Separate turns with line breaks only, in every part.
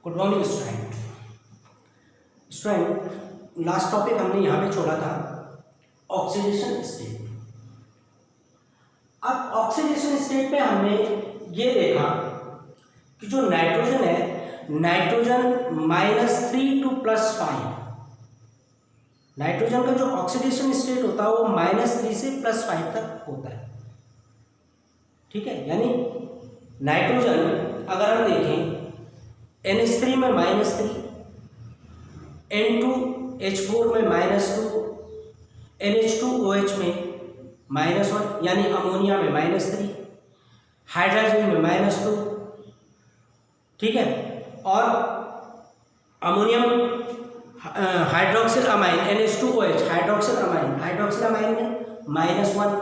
Good morning student. Last topic हमने यहाँ पे छोड़ा था ऑक्सीडेशन स्टेट। अब ऑक्सीडेशन स्टेट में हमने ये देखा कि जो नाइट्रोजन है, नाइट्रोजन -3 to +5, नाइट्रोजन का जो ऑक्सीडेशन स्टेट होता है वो -3 से +5 तक होता है। ठीक है, यानी नाइट्रोजन अगर हम देखें NH3 में -3, N2H4 में -2, NH2OH में -1 यानी अमोनिया में -3, हाइड्रोजन में -2। ठीक है, और ammonium hydroxyl amine NH2OH hydroxyl amine में -1,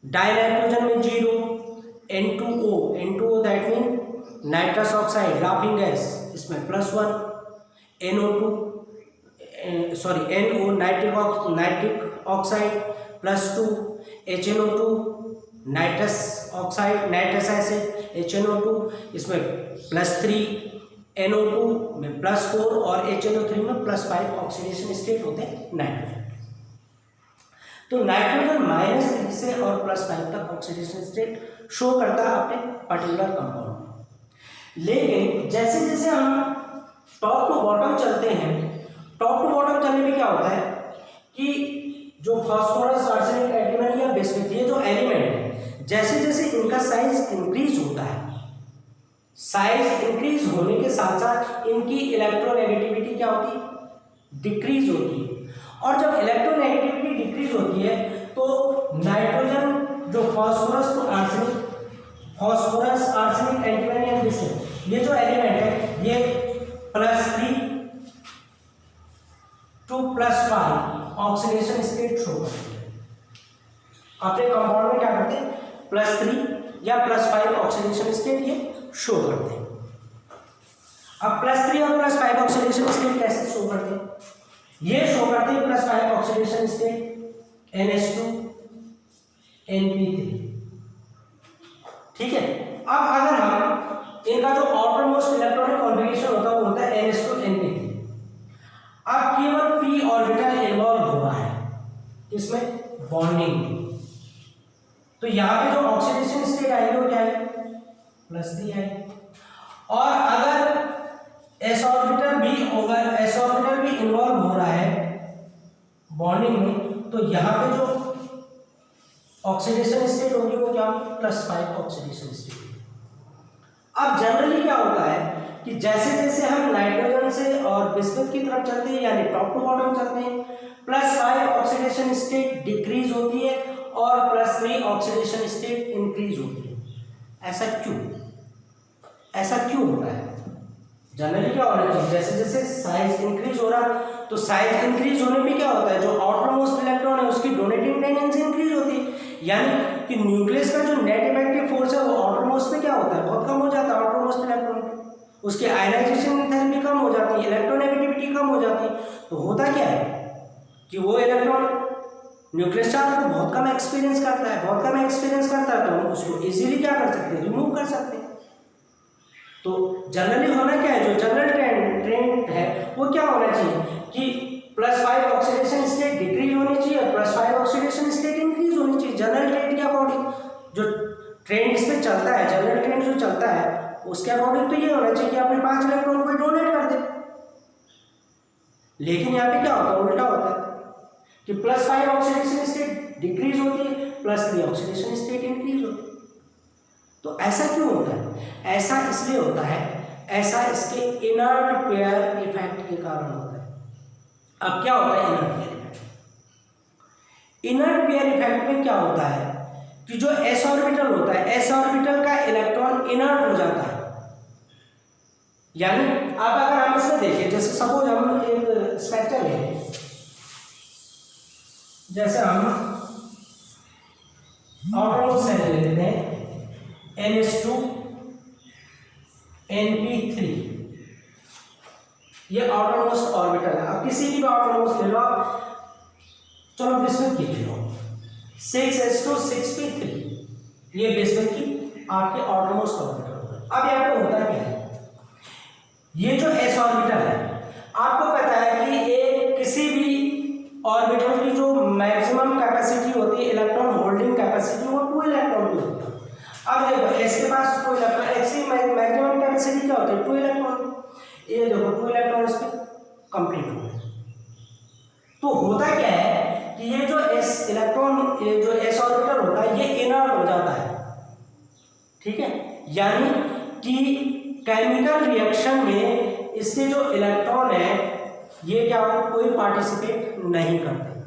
डाइनाइट्रोजन में 0, N2O that mean nitrous oxide laughing gas, इसमें +1, NO nitric oxide +2, HNO2 nitrous acid HNO2 इसमें +3, NO2 में +4 और HNO3 में +5 ऑक्सीडेशन स्टेट होते हैं नाइट्रोजन। तो नाइट्रोजन -3 से और +5 तक ऑक्सीडेशन स्टेट शो करता है अपने पर्टिकुलर कंपाउंड में। लेकिन जैसे जैसे हम टॉप टू बॉटम चलते हैं, टॉप टू बॉटम चलने में क्या होता है कि जो फास्फोरस, आर्सेनिक, एंटीमनी या बिस्मुथ, ये जो एलिमेंट है, जैसे जैसे इनका साइज इंक्रीज होता है, साइज इंक्रीज होने के साथ साथ इनकी इलेक्ट्रोनेगेटिविटी क्या होती है, डिक्रीज होती है। और जब इलेक्ट्रोनेगेटिविटी डिक्रीज होती है तो नाइट्रोजन जो phosphorus, arsenic, antimony and bismuth, ये जो एलिमेंट है ये +3 to +5 ऑक्सीडेशन स्टेट शो करते हैं। अपने कंपाउंड में क्या करते हैं, +3 या +5 ऑक्सीडेशन स्टेट ये शो करते हैं। अब +3 और +5 ऑक्सीडेशन स्टेट कैसे शो करते हैं, ये शो करते हैं +5 ऑक्सीडेशन स्टेट NH2 NP3। ठीक है, अब अगर हम इनका जो आउटर मोस्ट इलेक्ट्रॉनिक कॉन्फ़िगरेशन होता है वो होता है NH2 NP3। अब केवल p ऑर्बिटल इन्वॉल्व हो रहा है, इसमें बॉन्डिंग। तो यहाँ पे जो ऑक्सीडेशन स्टेट आएगी वो क्या है, +3 आएगी। और अगर s ऑर्बिटल भी इन्वॉल्व हो रहा है बॉन्डिंग में, तो यहाँ पे जो ऑक्सीडेशन स्टेट होगी वो क्या होगी, +5 ऑक्सीडेशन स्टेट। अब जनरली क्या होता है कि जैसे जैसे हम नाइट्रोजन से और बिस्मुथ की तरफ चलते हैं, यानी टॉप टू बॉटम चलते हैं, +5 ऑक्सीडेशन स्टेट डिक्रीज होती है और +3 ऑक्सीडेशन स्टेट इंक्रीज होती है। ऐसा क्यों होता है? जनरली क्या होना चाहिए, जैसे जैसे साइज इंक्रीज हो रहा है तो साइज इंक्रीज होने में क्या होता है, जो आउटर मोस्ट इलेक्ट्रॉन है उसकी डोनेटिंग टेंडेंसी इंक्रीज होती है, यानी कि न्यूक्लियस का जो नेट इफेक्टिव फोर्स है वो आउटर मोस्ट में क्या होता है, बहुत कम हो जाता है। आउटर मोस्ट इलेक्ट्रॉन उसके आयनाइजेशन एंथैल्पी कम हो जाती है, इलेक्ट्रोनेगेटिविटी कम हो जाती है। तो होता क्या है कि वो इलेक्ट्रॉन न्यूक्लियस चार्ज को बहुत कम एक्सपीरियंस करता है, तो हम उसको इजीली क्या कर सकते हैं, रिमूव कर सकते हैं। तो जनरली होना क्या है, जो जनरल ट्रेंड है वो क्या होना चाहिए कि +5 ऑक्सीडेशन स्टेट डिक्रीज होनी चाहिए और +5 ऑक्सीडेशन स्टेट इंक्रीज होनी चाहिए। जनरल ट्रेंड के अकॉर्डिंग जो ट्रेंड इस पे चलता है, जनरल ट्रेंड जो चलता है उसके अकॉर्डिंग तो ये होना चाहिए कि अपने 5 इलेक्ट्रॉन को डोनेट कर दे। लेकिन यहाँ पे क्या होता है, उल्टा होता है कि +5 ऑक्सीडेशन स्टेट डिक्रीज होती है, +3 ऑक्सीडेशन स्टेट इंक्रीज होती है। तो ऐसा क्यों होता है? ऐसा इसलिए होता है, ऐसा इसके इनर्ट पेयर इफेक्ट के कारण होता है। अब क्या होता है inert pair effect? Inert pair effect में क्या होता है कि जो s ऑर्बिटल होता है, s ऑर्बिटल का इलेक्ट्रॉन इनर्ट हो जाता है। यानी अब अगर हम इसमें देखें, जैसे सपोज हम एक स्ट्रक्चर लेंगे, जैसे हम आउटरमोस्ट सेल ले लेते हैं NH2 NP3, ये आउटरमोस्ट ऑर्बिटल है। अब किसी भी आउटरमोस्ट ले लो, चलो बिस्मुथ की ले लो, 6s2 6p3, ये बिस्मुथ की आपके आउटरमोस्ट ऑर्बिटल होगा। अब यहाँ पे होता क्या है ये जो एस ऑर्बिटल है, आपको पता है कि एक किसी भी ऑर्बिटल की जो मैक्सिमम कैपेसिटी होती है, इलेक्ट्रॉन होल्डिंग कैपेसिटी, वो 2 इलेक्ट्रॉन की होती है। अब देखो एस के पास 2 इलेक्ट्रॉन, एक्स की मैक्सिमम कैपेसिटी क्या होती है, 2 इलेक्ट्रॉन। ये देखो 2 इलेक्ट्रॉन इसके कंप्लीट हो गए। तो होता क्या है कि ये जो एस इलेक्ट्रॉन, ये जो एस ऑर्बिटल होता है, ये इनर्ट हो जाता है, ठीक है। यानी कि केमिकल रिएक्शन में इसके जो इलेक्ट्रॉन है ये क्या हो, कोई पार्टिसिपेट नहीं करते।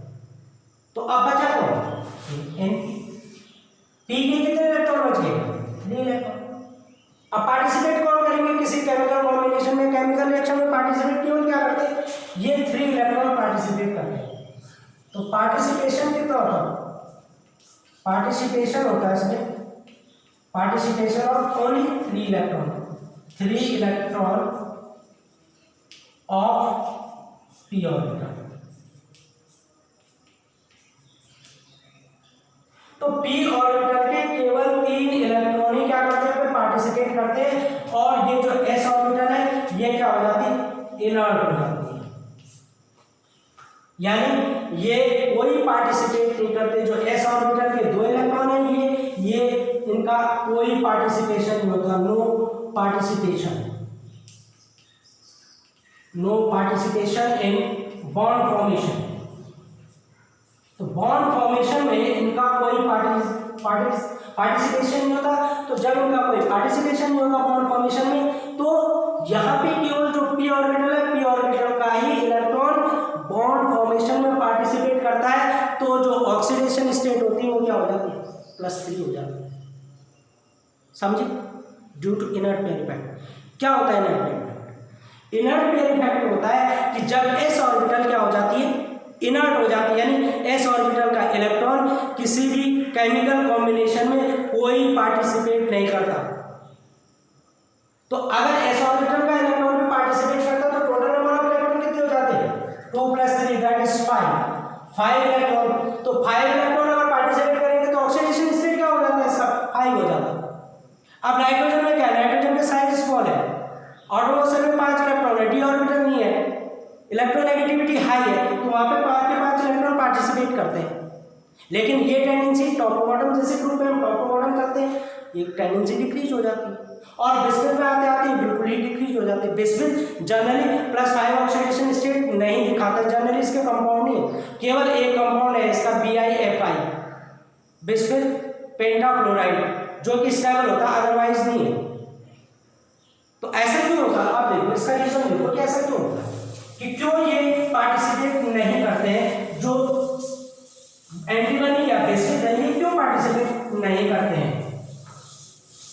तो अब बचा कौन, एन पी के कितने इलेक्ट्रॉन बच गए, 3 इलेक्ट्रॉन। अब पार्टिसिपेट कौन करेंगे किसी केमिकल कॉम्बिनेशन में, केमिकल रिएक्शन में पार्टिसिपेट केवल क्या करते हैं, ये 3 इलेक्ट्रॉन पार्टिसिपेट करते हैं। तो पार्टिसिपेशन कितना होता है, पार्टिसिपेशन होता है इसमें, participation of only 3 electron, 3 electron of P orbital. तो पी ऑर्बिटल के केवल 3 इलेक्ट्रॉन ही क्या करते हैं, पार्टिसिपेट करते हैं, और ये जो एस ऑर्बिटल है ये क्या हो जाती है, इनर्ट हो जाती है। यानी ये कोई पार्टिसिपेट नहीं करते। जो एस ऑर्बिटल के 2 इलेक्ट्रॉन है ये इनका कोई पार्टिसिपेशन नहीं होता, no participation, no participation in bond formation. तो बॉन्ड फॉर्मेशन में इनका कोई पार्टिसिपेशन नहीं होता। तो जब इनका कोई पार्टिसिपेशन नहीं होता बॉन्ड फॉर्मेशन में, तो यहाँ पे केवल जो पी ऑर्बिटल है, पी ऑर्बिटल का ही इलेक्ट्रॉन बॉन्ड फॉर्मेशन में पार्टिसिपेट करता है। तो जो ऑक्सीडेशन स्टेट होती है वो क्या हो जाती है, +3 हो जाती है। समझे, due to inert pair effect. क्या होता है inert pair effect, inert pair effect होता है कि जब एस ऑर्बिटल क्या हो जाती है, इनर्ट हो जाती है, यानी एस ऑर्बिटल का इलेक्ट्रॉन किसी भी केमिकल कॉम्बिनेशन में कोई पार्टिसिपेट नहीं करता। तो अगर एस ऑर्बिटल का इलेक्ट्रॉन भी पार्टिसिपेट करता तो टोटल नंबर ऑफ इलेक्ट्रॉन कितने हो जाते हैं, 2 + 3 दैट इज 5 इलेक्ट्रॉन। तो 5 इलेक्ट्रॉन अगर पार्टिसिपेट करेंगे तो ऑक्सीडेशन स्टेट क्या हो जाता है इसका, 5 हो जाता है। अब नाइट्रोजन में क्या है, नाइट्रोजन का साइज स्मॉल है, ऑटोमोसेल में 5 इलेक्ट्रॉन है, डी ऑर्बिटल नहीं है, इलेक्ट्रोनेगेटिविटी हाई है, तो वहाँ पे 5 इलेक्ट्रॉन पार्टिसिपेट करते हैं। लेकिन ये टेंडेंसी टॉप टू बॉटम जैसे ग्रुप में हम टॉप टू बॉटम करते हैं, ये टेंडेंसी डिक्रीज हो जाती है। और बिस्मिल में आते आते बिल्कुल ही डिक्रीज हो जाते हैं। बिस्मिल जनरली +5 ऑक्सीडेशन स्टेट नहीं दिखाता, जनरली इसके कंपाउंड नहीं है, केवल एक कंपाउंड है इसका BiFi, बिस्मिल पेंटाफ्लोराइड, जो कि स्टेबल होता है, अदरवाइज नहीं है। तो ऐसा क्यों होता है, आप देखो इसका रीजन देखो कि ऐसा क्यों होता है, कि क्यों ये पार्टिसिपेट नहीं करते हैं, जो एंटीमनी या बेसिक है ये क्यों पार्टिसिपेट नहीं करते हैं।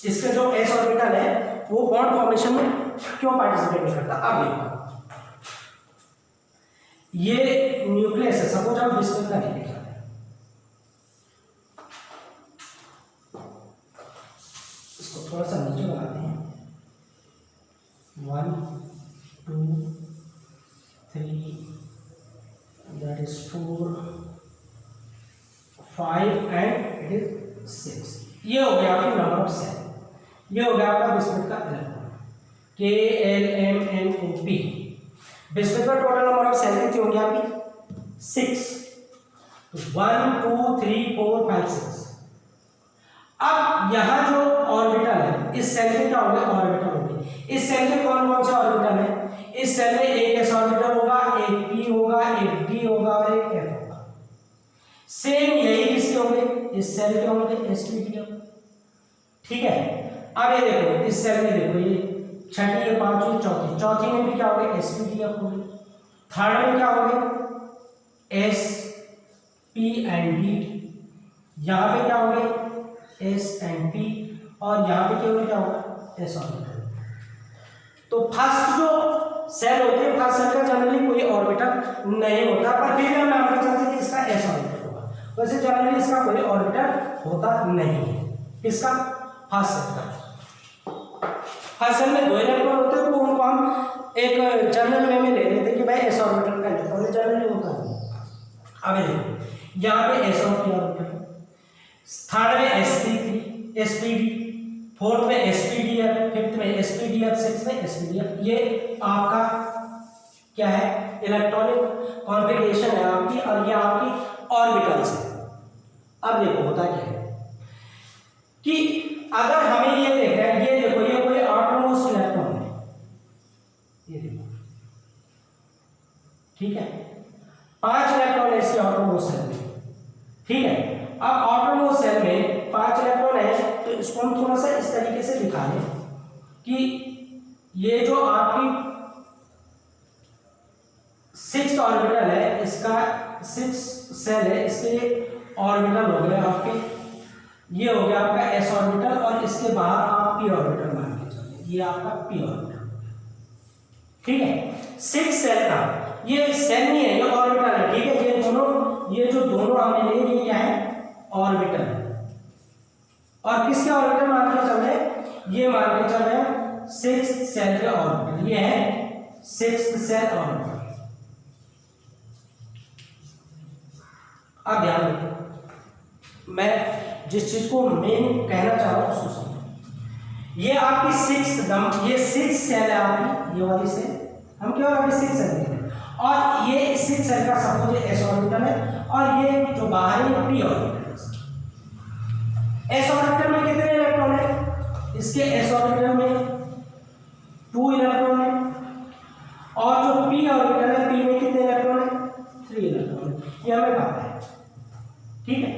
इसका जो एस ऑर्बिटल है वो बॉन्ड फॉर्मेशन में क्यों पार्टिसिपेट नहीं करता। अब देखो ये न्यूक्लियस है, सपोज हम बिस्मिल का नहीं लिखा है, इसको थोड़ा सा नीचे बनाते हैं, 1 2 3 that is 4 5 and it is 6। ये हो गया आपकी नंबर ऑफ सेल, ये हो गया आपका बिस्मिल का इलेक्ट्रॉन, KLMNOP। बिस्मिल का टोटल नंबर ऑफ सेल कितनी होंगी आपकी, 6। तो 1 2 3 4 5 6। अब यहाँ जो ऑर्बिटल है इस सेल में क्या होगा, ऑर्बिटल होगी। इस सेल में कौन कौन से ऑर्बिटल है, इस सेल में एक एस ऑर्बिटल होगा, एक पी होगा, एक डी होगा और एक एफ होगा। सेम यही किसके होंगे, इस सेल के होंगे, sp_d। ठीक है, अब ये देखो इस सेल में देखो ये छठी, ये पांचवी, चौथी में भी क्या होगा, sp_d होंगे। थर्ड में क्या होंगे, sp and d। यहाँ पे क्या होंगे, s and p, और यहाँ पे केवल क्या होगा, s ऑर्बिटल। तो फर्स्ट जो सेल होती है, फर्स्ट सेल का जनरली कोई ऑर्बिटल नहीं होता, पर फिर हम मान के चलते हैं कि इसका s ऑर्बिटल होगा। वैसे जनरली इसका कोई ऑर्बिटल होता नहीं है, इसका फर्स्ट सेल का। फर्स्ट सेल में 2 इलेक्ट्रॉन होते हैं, तो उनको हम एक जनरल वे में ले लेते हैं कि भाई s ऑर्बिटल का इलेक्ट्रॉन जनरली होता है। अब यहाँ पे s और p ऑर्बिटल, थर्ड में sp3 sp_d, फोर्थ में sp_df, फिफ्थ में sp_df, सिक्स्थ में sp_df। ये आपका क्या है, इलेक्ट्रॉनिक कॉन्फ़िगरेशन है आपकी, और ये आपकी ऑर्बिटल्स है। अब देखो होता क्या है कि अगर हमें ये देखना है, ये देखो ये कोई आउटरमोस्ट इलेक्ट्रॉन है, ये देखो, ठीक है, 5 इलेक्ट्रॉन है इसके आउटरमोस्ट सेल में, ठीक है। अब आउटरमोस्ट सेल में 5 इलेक्ट्रॉन है, तो इसको हम थोड़ा सा इस तरीके से दिखा लें कि ये जो आपकी 6th ऑर्बिटल है, इसका 6 सेल है, इसके ऑर्बिटल हो गए आपके, ये हो गया आपका s ऑर्बिटल, और इसके बाहर आप p ऑर्बिटल मान के चलिए, ये आपका p ऑर्बिटल, ठीक है। 6 सेल का ये सेल नहीं है, ये ऑर्बिटल है, ठीक है। ये जो दोनों हमने लिए, ये क्या है, ऑर्बिटल है। और किसके ऑर्बिटल मान के चल रहे हैं, ये मान के चल रहे हैं 6th सेल के ऑर्बिटल, ये है 6th सेल ऑर्बिटल। अब ध्यान रखो, मैं जिस चीज को मेन कहना चाह रहा हूं उसको समझो। ये आपकी 6th सेल है आपकी, ये वाली सेल हम केवल अभी 6 सेल देख रहे हैं, और ये 6 सेल का सपोज ये s ऑर्बिटल है, और ये जो बाहर है p ऑर्बिटल है। s ऑर्बिटल में कितने इलेक्ट्रॉन है, इसके s ऑर्बिटल में 2 इलेक्ट्रॉन है, और जो p ऑर्बिटल है, p में कितने इलेक्ट्रॉन है, 3 इलेक्ट्रॉन है, ये हमें पता है, ठीक है।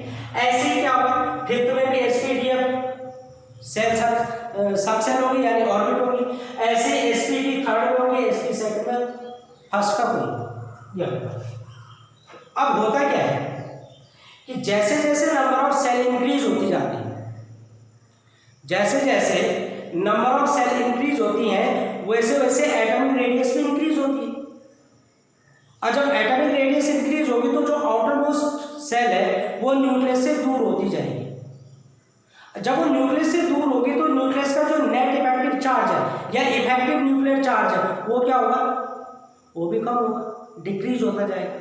ऐसे ही क्या होगा, फिफ्थ में भी sp_df सेल सब सेल होगी, यानी ऑर्बिट होगी। ऐसे sp_d थर्ड में होगी, sp सेकंड में, फर्स्ट का कोई ये। अब होता क्या है कि जैसे जैसे नंबर ऑफ सेल इंक्रीज होती जाती है, जैसे जैसे नंबर ऑफ सेल इंक्रीज होती हैं, वैसे वैसे एटॉमिक रेडियस भी इंक्रीज होती है। और जब एटॉमिक रेडियस इंक्रीज होगी, तो जो आउटर मोस्ट सेल है वो न्यूक्लियस से दूर होती जाएगी। जब वो न्यूक्लियस से दूर होगी, तो न्यूक्लियस का जो नेट इफेक्टिव चार्ज है या इफेक्टिव न्यूक्लियर चार्ज है, वो क्या होगा, वो भी कम होगा, डिक्रीज होता जाएगा।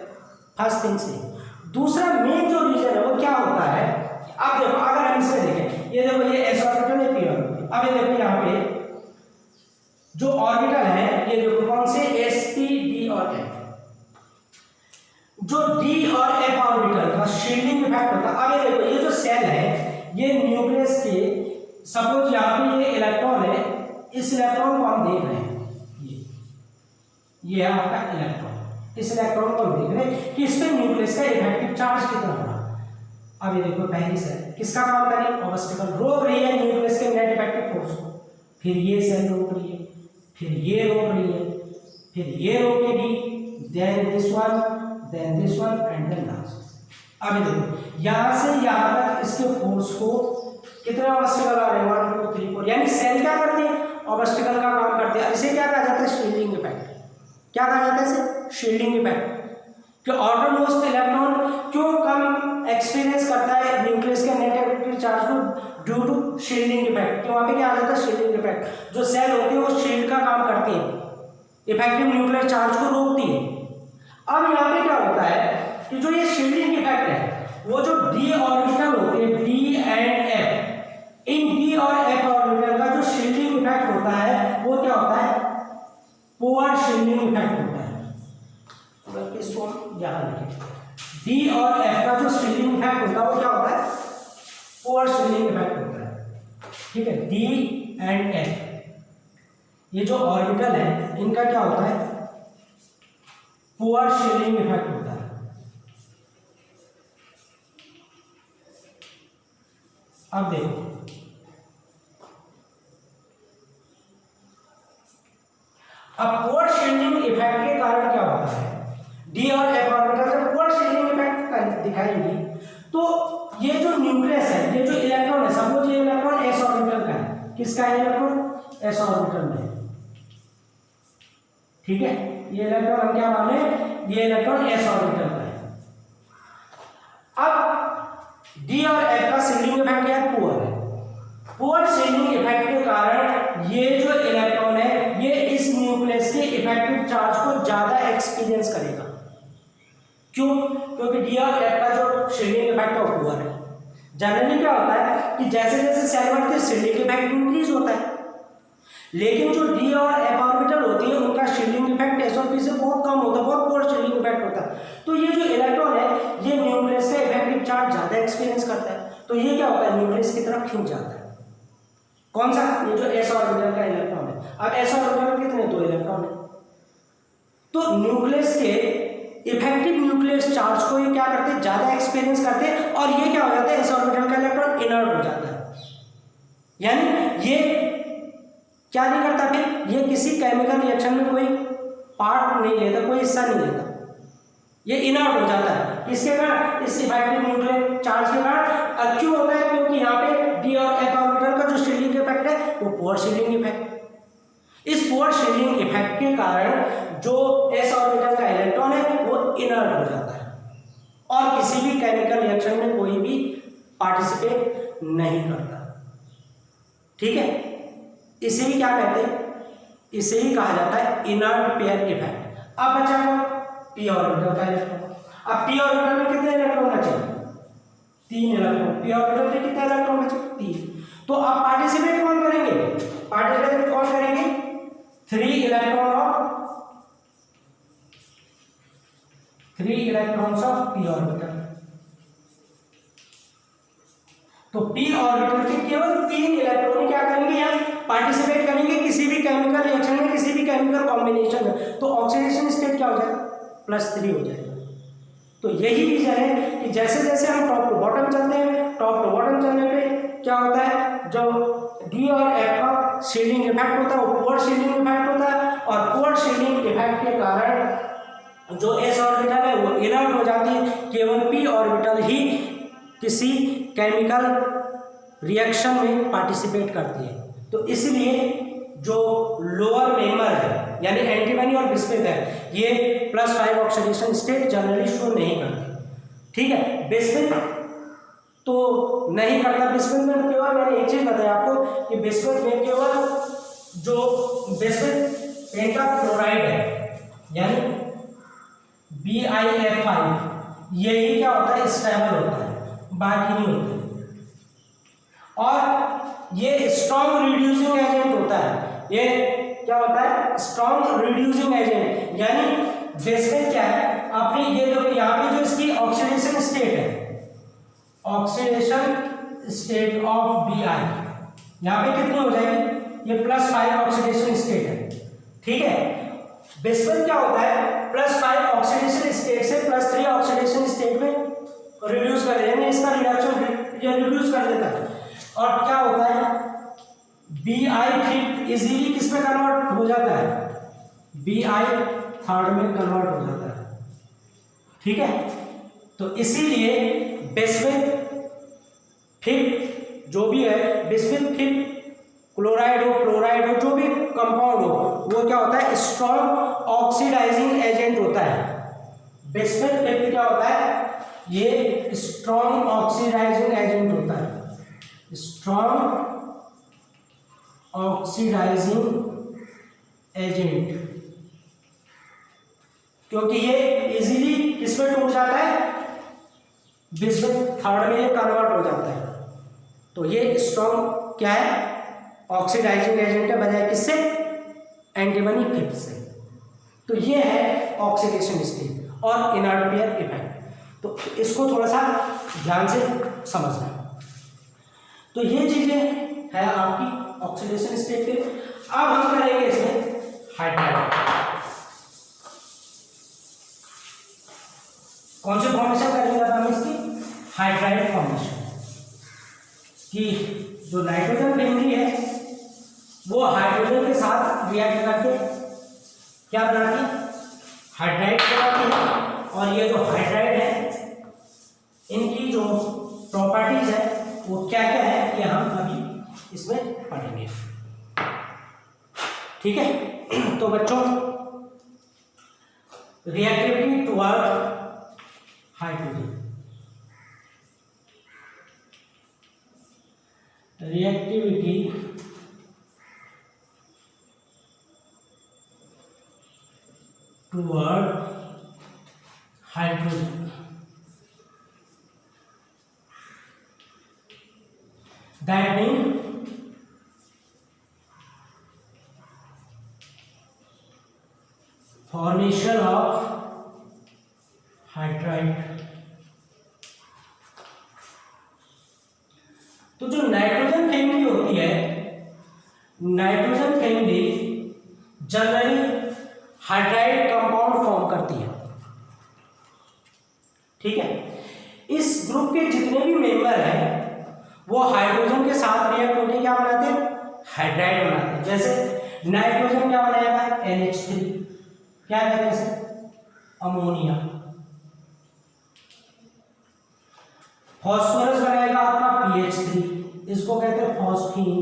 फर्स्ट थिंग से दूसरा मेन जो रीजन है वो क्या होता है, अब देखो अगर हम इसे देखें, ये देखो ये s ऑर्बिटल है, p ऑर्बिटल। अब ये देखो यहाँ पे जो ऑर्बिटल है, ये देखो कौन से, sp, d और f। जो d और f ऑर्बिटल का शील्डिंग इफेक्ट होता है। अब ये देखो ये जो सेल है, ये न्यूक्लियस के, सपोज यहाँ पे ये इलेक्ट्रॉन है, इस इलेक्ट्रॉन को हम देख रहे हैं, ये है आपका इलेक्ट्रॉन, इस इलेक्ट्रॉन को हम देख रहे हैं कि इसमें न्यूक्लियस का इफेक्टिव चार्ज कितना होगा। अब ये देखो पहली सेल किसका काम करेगी, ऑब्स्टिकल, रोक रही है न्यूक्लियस के नेट इफेक्टिव फोर्स को, फिर ये सेल रोक रही है, फिर ये रोक रही है, फिर ये रोकेगी, then this one and then last. अब ये देखो यहां से यहां तक इसके फोर्स को कितने ऑब्स्टिकल आ रहे हैं, 1 2 3 4, यानी सेल क्या करती है, ऑब्स्टिकल का काम करती है। इसे क्या कहा जाता है, शील्डिंग इफेक्ट। क्या कहा जाता है इसे, शील्डिंग इफेक्ट। कि आउटर मोस्ट इलेक्ट्रॉन क्यों कम एक्सपीरियंस करता है न्यूक्लियस के नेट इफेक्टिव चार्ज को, ड्यू टू शील्डिंग इफेक्ट। कि वहां पे क्या आ जाता है, शील्डिंग इफेक्ट। जो सेल होती है वो शील्ड का काम करती है, इफेक्टिव न्यूक्लियर चार्ज को रोकती है। अब यहाँ पे क्या होता है कि जो ये शील्डिंग इफेक्ट है, वो जो डी ऑर्बिटल होते हैं, D and F, in D और एफ ऑर्बिटल का जो शील्डिंग इफेक्ट होता है, वो क्या होता है, पोअर शील्डिंग इफेक्ट होता है। बल्कि इसको यहाँ लिखें, डी और एफ का जो शील्डिंग इफेक्ट होता है वो क्या होता है, पोअर शील्डिंग इफेक्ट होता है, ठीक है। डी एंड एफ ये जो ऑर्बिटल है, इनका क्या होता है, पुअर शील्डिंग इफेक्ट होता है। अब देखो अब पुअर शील्डिंग इफेक्ट के कारण क्या होता है, डी और एफ ऑर्बिटल जब पुअर शील्डिंग इफेक्ट दिखाएंगी, तो ये जो न्यूक्लियस है, ये जो इलेक्ट्रॉन है, सपोज ये इलेक्ट्रॉन एस ऑर्बिटल का है, किसका है इलेक्ट्रॉन, एस ऑर्बिटल में, ठीक है। ये इलेक्ट्रॉन हम क्या मान लें, ये इलेक्ट्रॉन एस ऑर्बिटल का है। अब डी और एफ का शील्डिंग इफेक्ट क्या है, पुअर है। पुअर शील्डिंग इफेक्ट के कारण ये जो इलेक्ट्रॉन है, ये इस न्यूक्लियस के इफेक्टिव चार्ज को ज्यादा एक्सपीरियंस करेगा। क्यों, क्योंकि डी और एफ का जो शील्डिंग इफेक्ट है वो पुअर है। जनरली क्या होता है कि जैसे जैसे सेल बढ़ती है शील्डिंग इफेक्ट इंक्रीज लेकिन जो डी और एफ ऑर्बिटल होती है उनका शील्डिंग इफेक्ट एस और पी से बहुत कम होता है, बहुत पोर शील्डिंग इफेक्ट होता है। तो ये जो इलेक्ट्रॉन है ये न्यूक्लियस का इफेक्टिव चार्ज ज्यादा एक्सपीरियंस करता है, तो ये क्या होता है न्यूक्लियस की तरफ खींच जाता है। कौन सा? ये जो एस ऑर्बिटल का इलेक्ट्रॉन है। अब एस ऑर्बिटल में कितने? 2 इलेक्ट्रॉन है। तो न्यूक्लियस के इफेक्टिव न्यूक्लियस चार्ज को ये क्या करते हैं ज्यादा एक्सपीरियंस करते हैं, और ये क्या हो जाता है एस ऑर्बिटल का इलेक्ट्रॉन इनर्ट हो जाता है, यानी ये क्या नहीं करता, फिर ये किसी केमिकल रिएक्शन में कोई पार्ट नहीं लेता, कोई हिस्सा नहीं लेता, ये इनर्ट हो जाता है। इसके कारण, इस इफेक्टिव न्यूक्लियर चार्ज के कारण क्यों होता है? क्योंकि यहाँ पे डी और एफ ऑर्बिटल का जो शील्डिंग इफेक्ट है वो पोर शील्डिंग इफेक्ट, इस पोर शील्डिंग इफेक्ट के कारण जो एस ऑर्बिटल का इलेक्ट्रॉन है वो इनर्ट हो जाता है और किसी भी केमिकल रिएक्शन में कोई भी पार्टिसिपेट नहीं करता। ठीक है, इसे ही क्या कहते हैं? इसे ही कहा जाता है इनर्ट पेयर इफेक्ट। अब बचा पी ऑर्बिटल का इलेक्ट्रॉन। अब पी ऑर्बिटल में कितने इलेक्ट्रॉन बचे? 3 इलेक्ट्रॉन। पी ऑर्बिटल में कितने इलेक्ट्रॉन बचे? 3। तो अब पार्टिसिपेट कौन करेंगे? पार्टिसिपेट कौन करेंगे? 3 इलेक्ट्रॉन्स ऑफ पी ऑर्बिटल। तो पी ऑर्बिटल के केवल 3 इलेक्ट्रॉन क्या करेंगे? यहाँ पार्टिसिपेट करेंगे किसी भी केमिकल रिएक्शन में, किसी भी केमिकल कॉम्बिनेशन में। तो ऑक्सीडेशन स्टेट क्या हो जाएगा? +3 हो जाएगा। तो यही रीजन है कि जैसे जैसे हम टॉप टू बॉटम चलते हैं, टॉप टू बॉटम चलने पे क्या होता है, जो डी और एफ का शील्डिंग इफेक्ट होता है वो पोर शील्डिंग इफेक्ट होता है, और पोर शील्डिंग इफेक्ट के कारण जो एस ऑर्बिटल है वो इनर्ट हो जाती है। केवल पी ऑर्बिटल ही किसी केमिकल रिएक्शन में पार्टिसिपेट करती है। तो इसलिए जो लोअर मेंबर है यानी एंटीमनी और बिस्मुथ है ये +5 ऑक्सीडेशन स्टेट जनरली शो नहीं करते। ठीक है, बिस्मुथ तो नहीं करता। बिस्मुथ में केवल मैंने एक चीज बताया आपको कि बिस्मुथ में केवल जो बिस्मुथ पेंटाक्लोराइड है यानी BiF5 यही क्या होता है स्टेबल होता है, बाकी नहीं होता। और ये स्ट्रॉन्ग रिड्यूसिंग एजेंट होता है। ये क्या होता है? स्ट्रॉन्ग रिड्यूसिंग एजेंट, यानी बिस्मुथ क्या है अपनी ये जो यहाँ पे जो इसकी ऑक्सीडेशन स्टेट है, ऑक्सीडेशन स्टेट ऑफ Bi यहाँ पे कितनी हो जाएगी? ये +5 ऑक्सीडेशन स्टेट है। ठीक है, बिस्मुथ क्या होता है +5 ऑक्सीडेशन स्टेट से +3 ऑक्सीडेशन स्टेट में रिड्यूस कर देता है, इसका रिडक्शन ये रिड्यूस कर देता है। और क्या होता है Bi फिर इजीली किस में कन्वर्ट हो जाता है? Bi थर्ड में कन्वर्ट हो जाता है। ठीक है, तो इसीलिए बिस्मुथ फिर जो भी है, बिस्मुथ फिर क्लोराइड हो फ्लोराइड हो जो भी कंपाउंड हो वो क्या होता है स्ट्रॉन्ग ऑक्सीडाइजिंग एजेंट होता है। बिस्मुथ फिर क्या होता है? ये स्ट्रॉन्ग ऑक्सीडाइजिंग एजेंट होता है, स्ट्रॉन्ग ऑक्सीडाइजिंग एजेंट, क्योंकि ये इजीली किसमें टूट जाता है? बिस्मुथ थर्ड में ये कन्वर्ट हो जाता है। तो ये स्ट्रॉन्ग क्या है? ऑक्सीडाइजिंग एजेंट है, बजाय किससे? एंटीमनी फिफ्थ से। तो ये है ऑक्सीडेशन स्टेट और इनर्ट पेयर इफेक्ट। तो इसको थोड़ा सा ध्यान से समझना। तो ये चीजें है आपकी ऑक्सीडेशन स्टेट के। अब हम करेंगे इसमें हाइड्राइड। कौन सी फॉर्मेशन करेंगे हम इसकी? हाइड्राइड फॉर्मेशन कि जो नाइट्रोजन रिंग है वो हाइड्रोजन के साथ रिएक्ट करके क्या बनाती है? हाइड्राइड बनाती है। और ये जो हाइड्राइड है इनकी जो प्रॉपर्टीज है वो क्या क्या है ये हम अभी इसमें पढ़ेंगे। ठीक है, तो बच्चों reactivity toward hydrogen, reactivity toward hydrogen, that means formation of hydride. तो जो नाइट्रोजन फैमिली होती है, nitrogen family generally hydride compound form करती है। ठीक है, इस ग्रुप के जितने भी मेंबर हैं वो हाइड्रोजन के साथ रिएक्ट होकर क्या बनाते हैं, हाइड्राइड बनाते हैं। जैसे नाइट्रोजन क्या बनाएगा, NH3, क्या कहते हैं इसे, अमोनिया। फॉस्फोरस बनाएगा आपका PH3, इसको कहते हैं फॉस्फीन।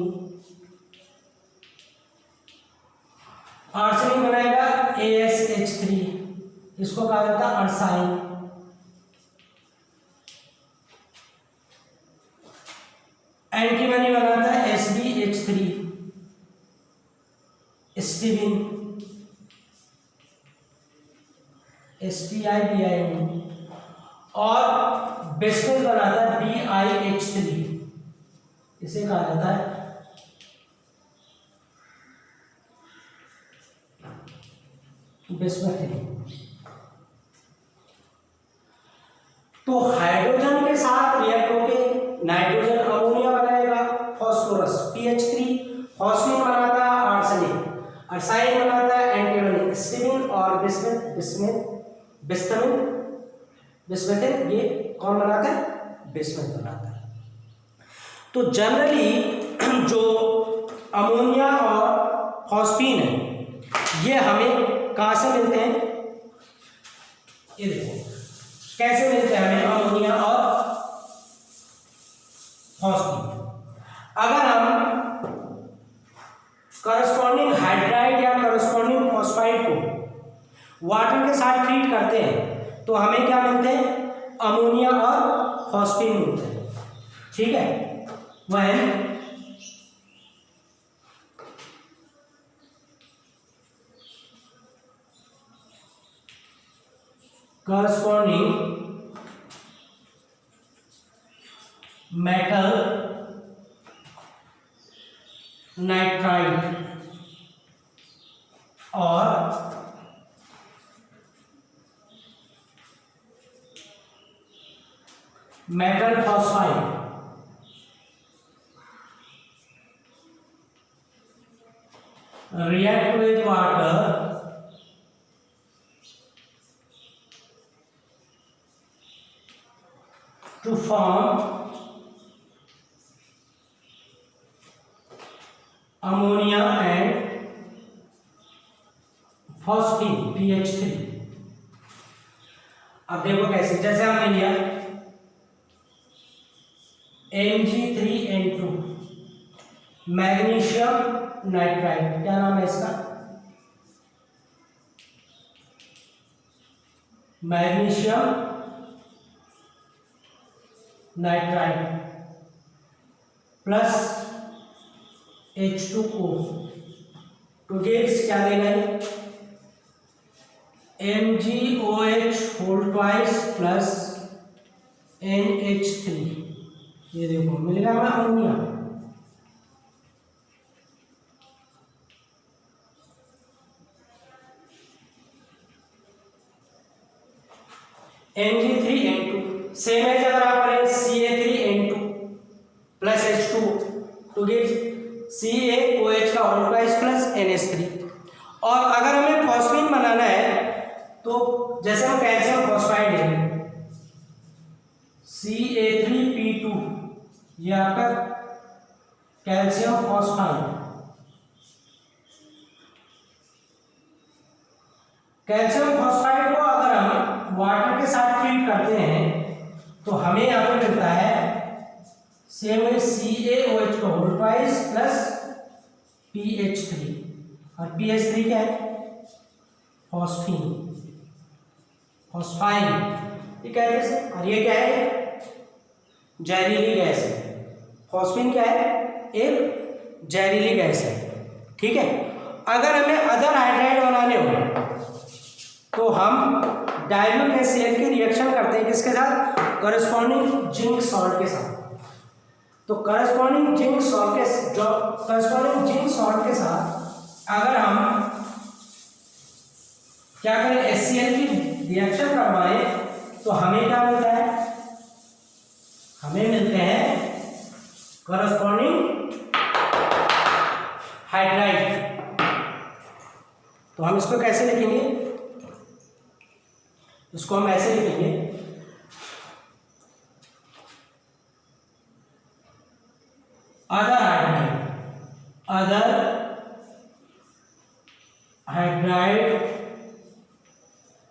आर्सेनिक बनाएगा AsH3, इसको कहा जाता है अर्साइन। एंटीमनी बनाता है SbH3, स्टीबिन, StIBIN। और बिस्मिथ बनाता है BiH3, इसे कहा जाता है बिस्मिथ। तो हाइड्रोजन के साथ रिएक्ट होके नाइट्रोजन अमोनिया बनाएगा, फॉस्फोरस PH3, फॉस्फीन बनाता है आर्सेनिक, अर्साइन बनाता है एंटीमनी, स्टीबिन, और बिस्मिथ, ये कौन बनाता है, बिस्मिथ बनाता है। तो जनरली जो अमोनिया और फॉस्फीन है ये हमें कहाँ से मिलते हैं, ये देखो कैसे मिलते हैं हमें अमोनिया और फॉस्फीन। अगर हम करस्पॉन्डिंग हाइड्राइड या करस्पॉन्डिंग फॉस्फाइड को वाटर के साथ ट्रीट करते हैं तो हमें क्या मिलते हैं, अमोनिया और फॉस्फीन मिलते हैं। ठीक है, when corresponding metal nitride और metal phosphide react with water to form ammonia and phosphine PH3। अब देखो कैसे, जैसे हमने लिया Mg3N2 मैग्नीशियम नाइट्राइड, क्या नाम है इसका, magnesium nitride plus H2O two gives क्या देना है, MgOH whole twice plus NH3। ये देखो मिलेगा हमें अमोनिया। Mg3N2 सेम है, अगर आप करें Ca3N2 plus H2 to give CaOH का होल ट्वाइस प्लस NH3। और अगर हमें फॉस्फीन बनाना है तो जैसे हम कैल्शियम फॉस्फाइड लेंगे Ca3P2, ये आपका कैल्शियम फॉस्फाइड। कैल्शियम फॉस्फाइड को अगर हम वाटर के साथ ट्रीट करते हैं तो हमें यहाँ पे मिलता है सेम CaOH का होल ट्वाइस प्लस PH3, और PH3 क्या है, फॉस्फीन, फॉस्फाइन, ये कहते हैं। और ये क्या है, जहरीली गैस है। फॉस्फीन क्या है, एक जहरीली गैस है। ठीक है, अगर हमें अदर हाइड्राइड बनाने हो तो हम डाइल्यूट HCl की रिएक्शन करते हैं किसके साथ, करस्पॉन्डिंग जिंक सॉल्ट के साथ। तो करस्पॉन्डिंग जिंक सॉल्ट के साथ अगर हम क्या करें, HCl की रिएक्शन करवाएं तो हमें क्या मिलता है, हमें मिलते हैं करस्पॉन्डिंग हाइड्राइड। तो हम इसको कैसे लिखेंगे, इसको हम ऐसे लिखेंगे, other hydride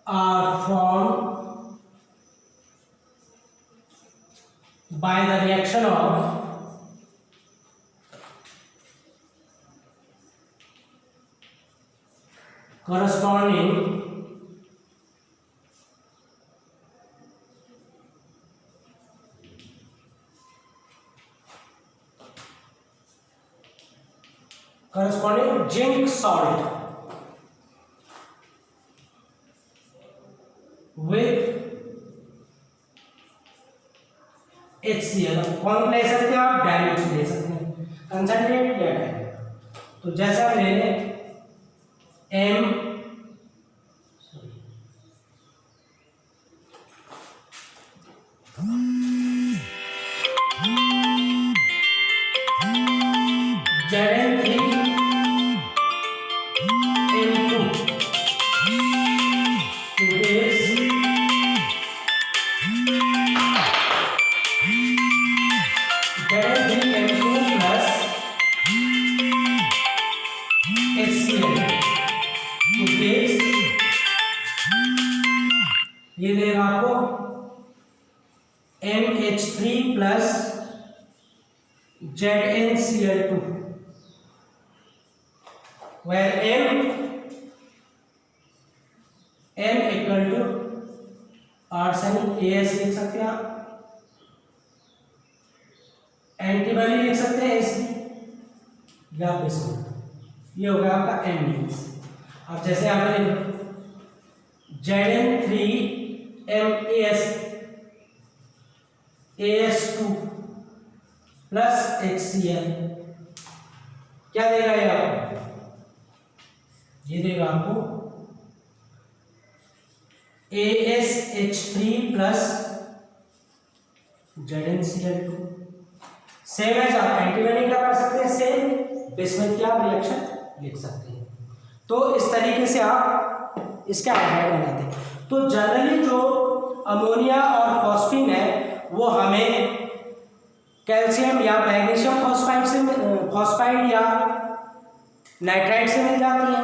are formed by the reaction of corresponding zinc salt with HCl। कौन ले सकते हैं आप, डाइल्यूट ले सकते हैं, कंसंट्रेट या डाइल्यूट। तो जैसे हम ले लें ये देगा आपको MH3 plus ZnCl2, where M equal to arsenic AS लिख सकते हैं आप, एंटीबॉडी लिख सकते हैं एस या बिस्मुथ, ये हो गया आपका M मीन्स। अब जैसे यहाँ पे लिखो Zn3MAs AS2 प्लस HCl, क्या देगा ये आपको, ये देगा आपको AsH3 plus ZnCl2। Same as आप एंटीबॉडी क्या कर सकते हैं, सेम बिस्मुथ की आप रिएक्शन लिख सकते हैं। तो इस तरीके से आप इसका हाइड्राइड बनाते हैं। तो जनरली जो अमोनिया और फॉस्फीन है वो हमें कैल्शियम या मैग्नीशियम फॉस्फाइड या नाइट्राइड से मिल जाती है।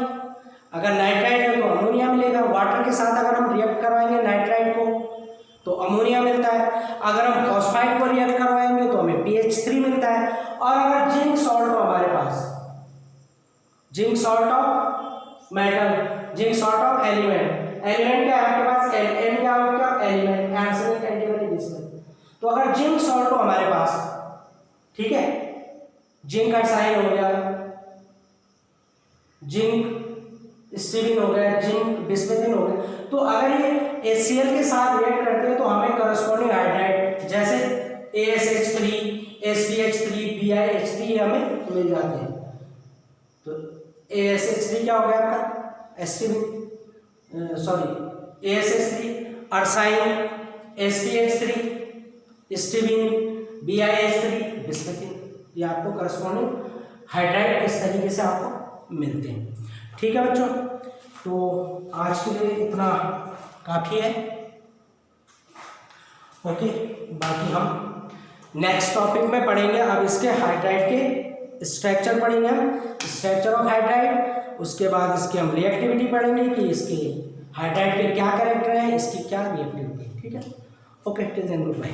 अगर नाइट्राइड है तो अमोनिया मिलेगा, वाटर के साथ अगर हम रिएक्ट करवाएंगे नाइट्राइड को तो अमोनिया मिलता है, अगर हम फॉस्फाइड को रिएक्ट करवाएंगे तो हमें PH3 मिलता है। और अगर जिंक सॉल्ट हो हमारे पास, zinc salt of metal, zinc salt of element क्या है आपके पास, N क्या होगा, एलिमेंट, आर्सेनिक एंटीबॉडी बिस्मुथ। तो अगर जिंक सॉल्ट हो हमारे पास, ठीक है, जिंक का साइन हो गया, जिंक स्टीबिन हो गया, जिंक बिस्मुथिन हो गया, तो अगर ये HCl के साथ रिएक्ट करते हैं तो हमें करस्पॉन्डिंग हाइड्राइड जैसे ASH3, SPH3, BiH3 हमें मिल जाते हैं। तो ASH3 क्या हो गया आपका, ASH3 अर्साइन, SPH3 स्टीबिन, BiH3 बिस्मुथिन, ये आपको करस्पॉन्डिंग हाइड्राइड इस तरीके से आपको मिलते हैं। ठीक है बच्चों, तो आज के लिए इतना काफ़ी है। ओके, बाकी हम नेक्स्ट टॉपिक में पढ़ेंगे। अब इसके हाइड्राइड के स्ट्रक्चर पढ़ेंगे हम, स्ट्रक्चर ऑफ हाइड्राइड, उसके बाद इसकी हम रिएक्टिविटी पढ़ेंगे कि इसके हाइड्राइड के क्या कैरेक्टर हैं, इसकी क्या रिएक्टिविटी। ठीक है, okay, till then good bye.